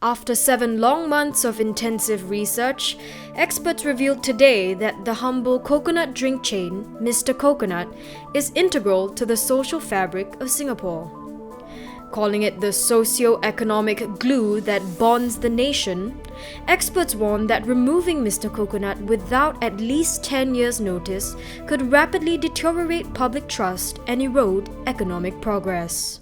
After 7 long months of intensive research, experts revealed today that the humble coconut drink chain, Mr. Coconut, is integral to the social fabric of Singapore. Calling it the socio-economic glue that bonds the nation, experts warn that removing Mr. Coconut without at least 10 years' notice could rapidly deteriorate public trust and erode economic progress.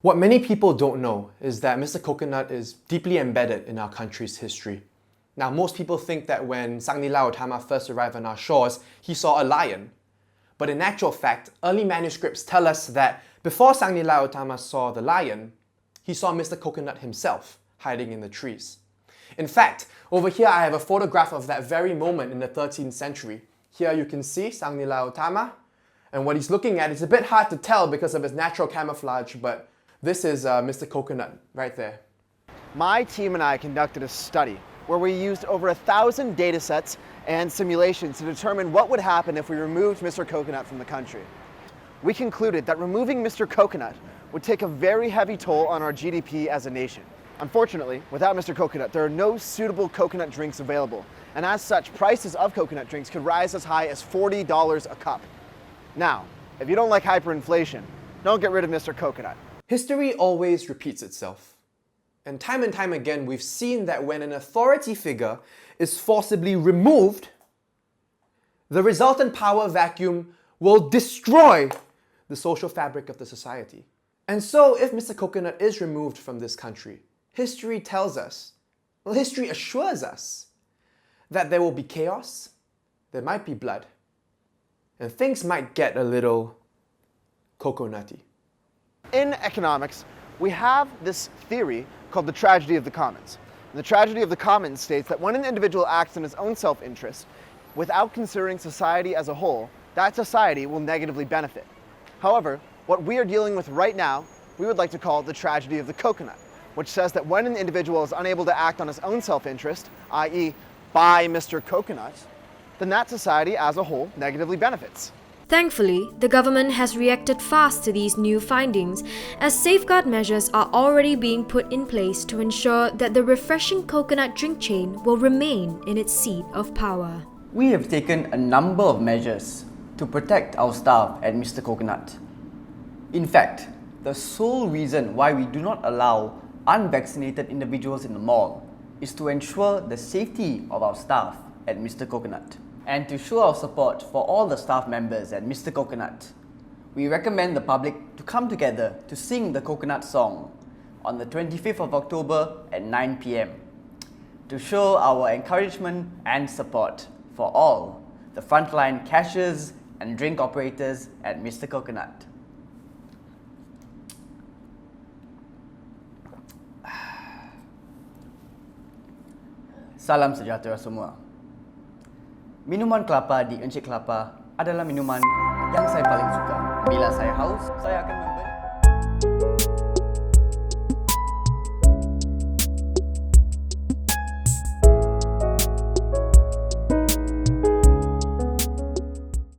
What many people don't know is that Mr. Coconut is deeply embedded in our country's history. Now, most people think that when Sang Nila Utama first arrived on our shores, he saw a lion. But in actual fact, early manuscripts tell us that before Sang Nila Utama saw the lion, he saw Mr. Coconut himself hiding in the trees. In fact, over here I have a photograph of that very moment in the 13th century. Here you can see Sang Nila Utama, and what he's looking at is a bit hard to tell because of his natural camouflage, but this is Mr. Coconut right there. My team and I conducted a study where we used over 1,000 data sets and simulations to determine what would happen if we removed Mr. Coconut from the country. We concluded that removing Mr. Coconut would take a very heavy toll on our GDP as a nation. Unfortunately, without Mr. Coconut, there are no suitable coconut drinks available, and as such, prices of coconut drinks could rise as high as $40 a cup. Now, if you don't like hyperinflation, don't get rid of Mr. Coconut. History always repeats itself. And time again, we've seen that when an authority figure is forcibly removed, the resultant power vacuum will destroy the social fabric of the society. And so, if Mr. Coconut is removed from this country, history tells us, well, history assures us that there will be chaos, there might be blood, and things might get a little coconutty. In economics, we have this theory called the tragedy of the commons. And the tragedy of the commons states that when an individual acts in his own self-interest, without considering society as a whole, that society will negatively benefit. However, what we are dealing with right now, we would like to call the tragedy of the coconut, which says that when an individual is unable to act on his own self-interest, i.e. buy Mr. Coconut, then that society as a whole negatively benefits. Thankfully, the government has reacted fast to these new findings, as safeguard measures are already being put in place to ensure that the refreshing coconut drink chain will remain in its seat of power. We have taken a number of measures to protect our staff at Mr. Coconut. In fact, the sole reason why we do not allow unvaccinated individuals in the mall is to ensure the safety of our staff at Mr. Coconut. And to show our support for all the staff members at Mr. Coconut, we recommend the public to come together to sing the Coconut song on the 25th of October at 9 p.m. to show our encouragement and support for all the frontline cashiers and drink operators at Mr. Coconut. Salam sejahtera semua. Minuman kelapa di Encik Kelapa adalah minuman yang saya paling suka. Bila saya haus, saya akan membeli